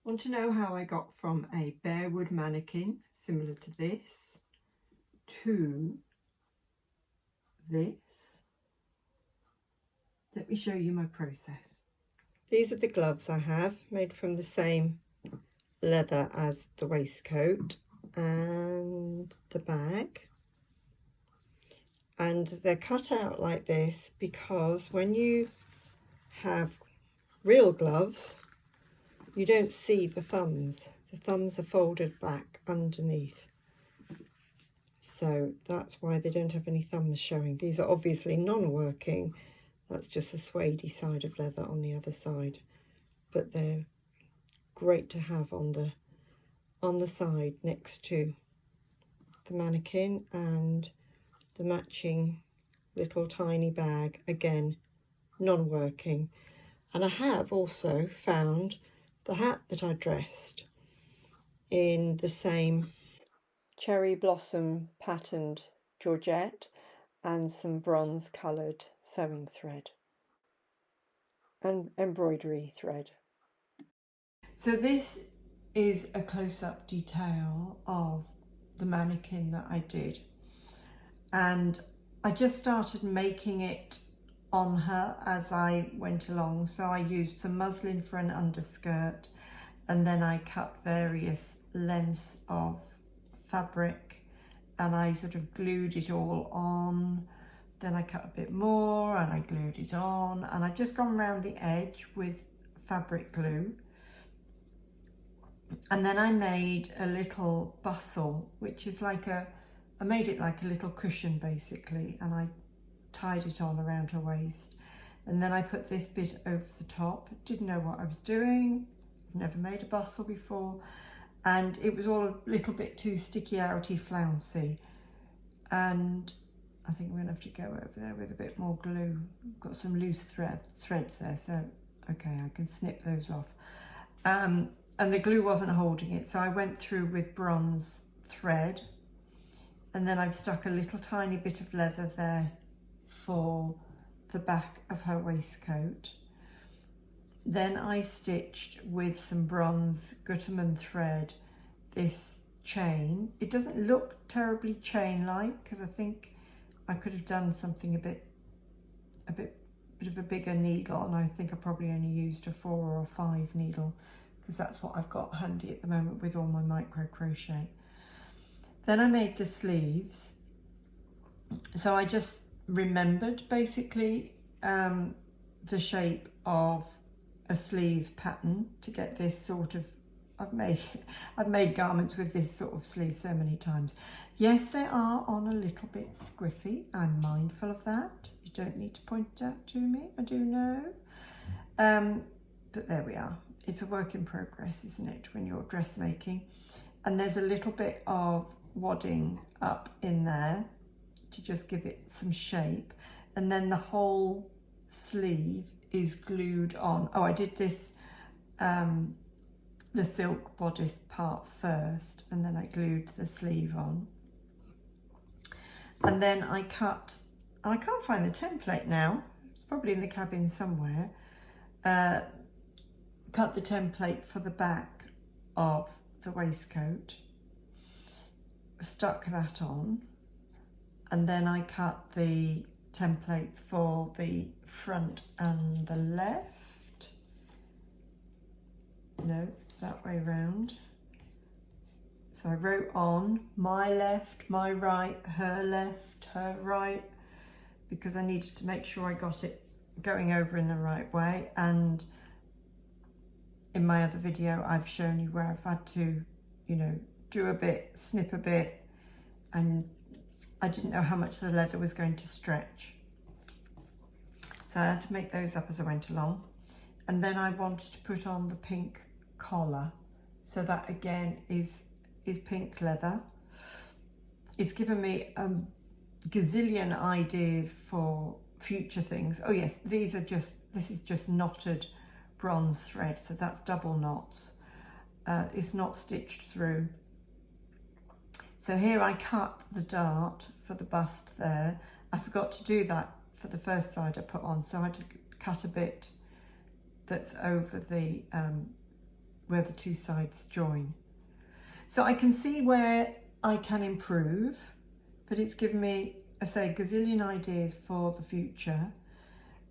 Want to know how I got from a barewood mannequin, similar to this, to this? Let me show you my process. These are the gloves I have, made from the same leather as the waistcoat and the bag. And they're cut out like this because when you have real gloves, you don't see the thumbs. The thumbs are folded back underneath. So that's why they don't have any thumbs showing. These are obviously non-working. That's just the suede side of leather on the other side. But they're great to have on the side next to the mannequin and the matching little tiny bag, again non-working. And I have also found the hat that I dressed in the same cherry blossom patterned georgette and some bronze coloured sewing thread and embroidery thread. So this is a close-up detail of the mannequin that I did, and I just started making it on her as I went along. So I used some muslin for an underskirt, and then I cut various lengths of fabric and I sort of glued it all on. Then I cut a bit more and I glued it on, and I've just gone around the edge with fabric glue. And then I made a little bustle, which is like I made it like a little cushion basically, and I tied it on around her waist. And then I put this bit over the top. Didn't know what I was doing. I've never made a bustle before. And it was all a little bit too sticky outy flouncy. And I think we're gonna have to go over there with a bit more glue. I've got some loose threads there, so okay, I can snip those off. And the glue wasn't holding it, so I went through with bronze thread, and then I've stuck a little tiny bit of leather there for the back of her waistcoat. Then I stitched with some bronze Gutermann thread this chain. It doesn't look terribly chain-like because I think I could have done something a bit of a bigger needle, and I think I probably only used a 4 or 5 needle because that's what I've got handy at the moment with all my micro crochet. Then I made the sleeves. So I just remembered basically the shape of a sleeve pattern to get this sort of, I've made garments with this sort of sleeve so many times. Yes, they are on a little bit squiffy. I'm mindful of that. You don't need to point it out to me, I do know. But there we are. It's a work in progress, isn't it, when you're dressmaking? And there's a little bit of wadding up in there to just give it some shape. And then the whole sleeve is glued on. Oh, I did this, the silk bodice part first, and then I glued the sleeve on. And then I cut, I can't find the template now, it's probably in the cabin somewhere, cut the template for the back of the waistcoat, stuck that on, and then I cut the templates for the front and the left. No, that way round. So I wrote on my left, my right, her right, because I needed to make sure I got it going over in the right way. And in my other video, I've shown you where I've had to, you know, do a bit, snip a bit, and I didn't know how much the leather was going to stretch. So I had to make those up as I went along. And then I wanted to put on the pink collar. So that again is pink leather. It's given me a gazillion ideas for future things. Oh yes, this is just knotted bronze thread, so that's double knots. It's not stitched through. So here I cut the dart for the bust there. I forgot to do that for the first side I put on, so I had to cut a bit that's over the where the two sides join. So I can see where I can improve, but it's given me, I say, a gazillion ideas for the future.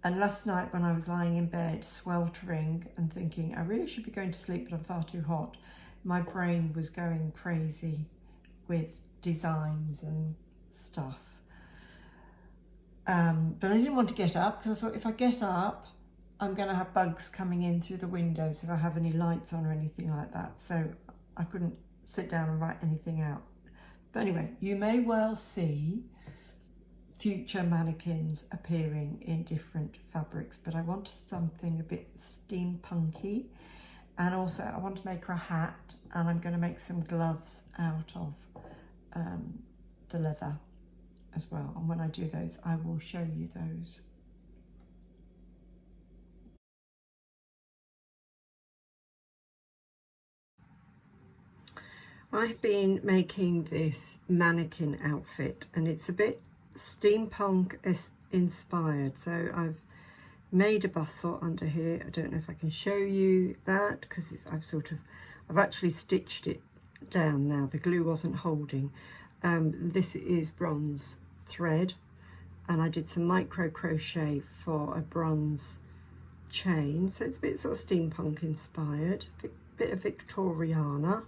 And last night when I was lying in bed sweltering and thinking I really should be going to sleep but I'm far too hot, my brain was going crazy with designs and stuff. But I didn't want to get up because I thought if I get up I'm going to have bugs coming in through the windows if I have any lights on or anything like that. So I couldn't sit down and write anything out. But anyway, you may well see future mannequins appearing in different fabrics, but I want something a bit steampunky, and also I want to make her a hat, and I'm going to make some gloves out of the leather as well, and when I do those I will show you those. I've been making this mannequin outfit and it's a bit steampunk inspired. So I've made a bustle under here. I don't know if I can show you that because I've actually stitched it down now. The glue wasn't holding. This is bronze thread and I did some micro crochet for a bronze chain. So it's a bit sort of steampunk inspired, a bit of Victoriana.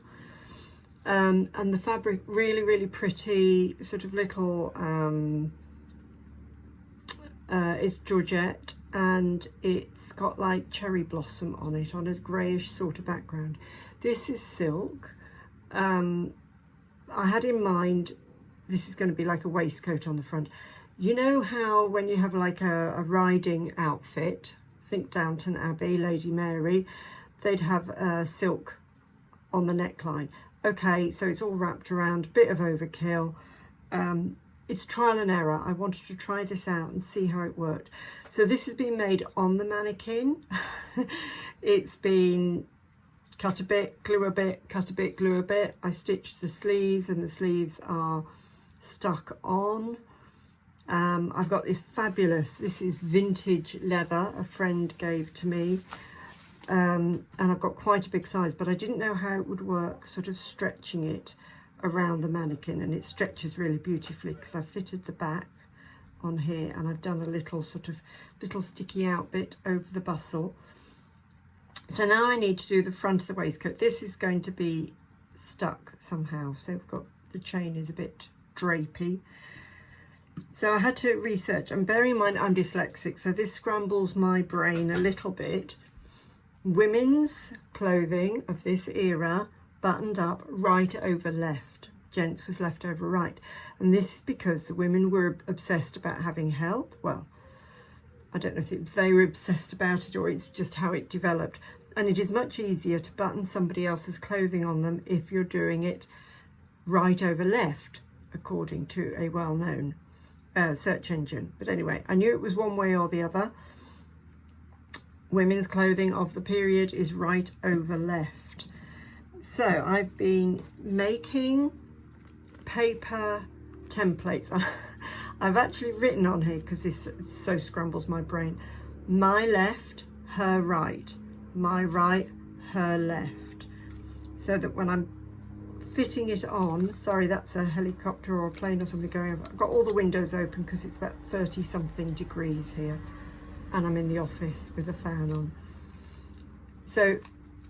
And the fabric really pretty, sort of little, it's Georgette and it's got like cherry blossom on it on a greyish sort of background. This is silk. I had in mind this is going to be like a waistcoat on the front. You know how when you have like a riding outfit, think Downton Abbey, Lady Mary, they'd have silk on the neckline. Okay, so it's all wrapped around, bit of overkill. It's trial and error. I wanted to try this out and see how it worked. So this has been made on the mannequin. It's been cut a bit, glue a bit, cut a bit, glue a bit. I stitched the sleeves and the sleeves are stuck on. I've got this this is vintage leather a friend gave to me. And I've got quite a big size, but I didn't know how it would work, sort of stretching it around the mannequin, and it stretches really beautifully because I've fitted the back on here and I've done a little sticky out bit over the bustle. So now I need to do the front of the waistcoat. This is going to be stuck somehow, so we've got the chain is a bit drapey. So I had to research, and bear in mind I'm dyslexic, so this scrambles my brain a little bit. Women's clothing of this era buttoned up right over left. Gents was left over right. And this is because the women were obsessed about having help. Well, I don't know if they were obsessed about it or it's just how it developed. And it is much easier to button somebody else's clothing on them if you're doing it right over left, according to a well-known search engine. But anyway, I knew it was one way or the other. Women's clothing of the period is right over left. So I've been making paper templates. I've actually written on here, because this so scrambles my brain, my left, her right, my right, her left, so that when I'm fitting it on, sorry, that's a helicopter or a plane or something going over. I've got all the windows open because it's about 30 something degrees here. And I'm in the office with a fan on. So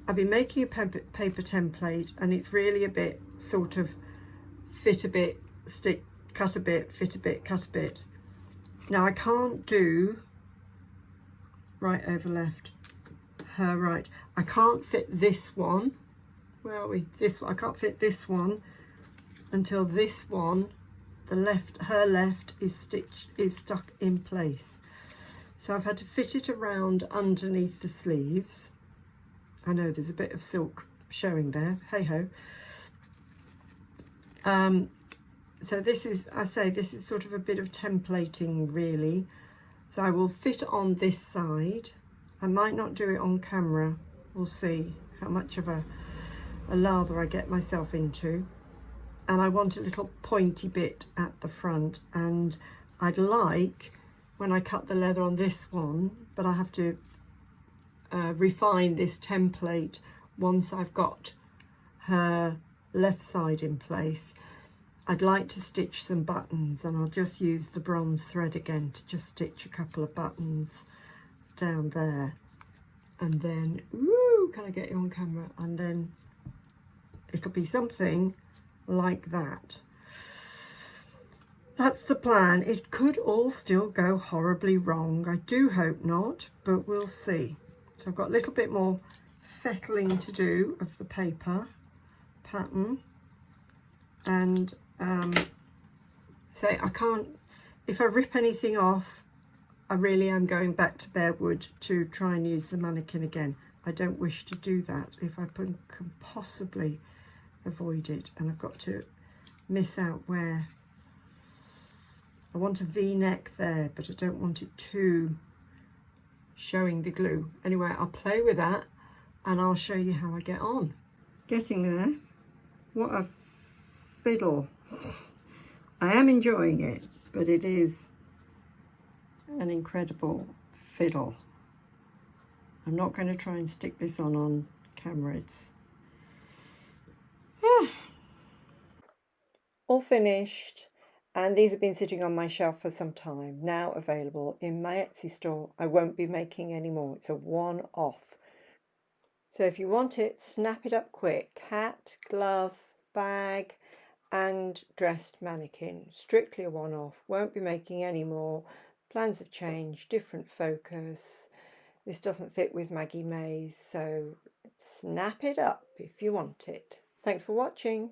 I've been making a paper template, and it's really a bit sort of fit a bit, stick, cut a bit, fit a bit, cut a bit. Now I can't do right over left, her right. I can't fit this one. Where are we? This one. I can't fit this one until this one, the left, her left, is stuck in place. So I've had to fit it around underneath the sleeves. I know there's a bit of silk showing there, hey ho. So this is, I say, this is sort of a bit of templating really. So I will fit on this side. I might not do it on camera. We'll see how much of a lather I get myself into. And I want a little pointy bit at the front, and I'd like, when I cut the leather on this one, but I have to refine this template once I've got her left side in place, I'd like to stitch some buttons, and I'll just use the bronze thread again to just stitch a couple of buttons down there. And then, ooh, can I get you on camera? And then it'll be something like that. That's the plan. It could all still go horribly wrong. I do hope not, but we'll see. So I've got a little bit more fettling to do of the paper pattern, and so I can't, if I rip anything off, I really am going back to bare wood to try and use the mannequin again. I don't wish to do that if I can possibly avoid it, and I've got to miss out where I want a V-neck there, but I don't want it too showing the glue. Anyway, I'll play with that and I'll show you how I get on. Getting there. What a fiddle. I am enjoying it, but it is an incredible fiddle. I'm not going to try and stick this on camera. It's all finished, and these have been sitting on my shelf for some time, now available in my Etsy store. I won't be making any more. It's a one-off. So if you want it, snap it up quick. Hat, glove, bag and dressed mannequin. Strictly a one-off. Won't be making any more. Plans have changed, different focus. This doesn't fit with Maggie May's, so snap it up if you want it. Thanks for watching.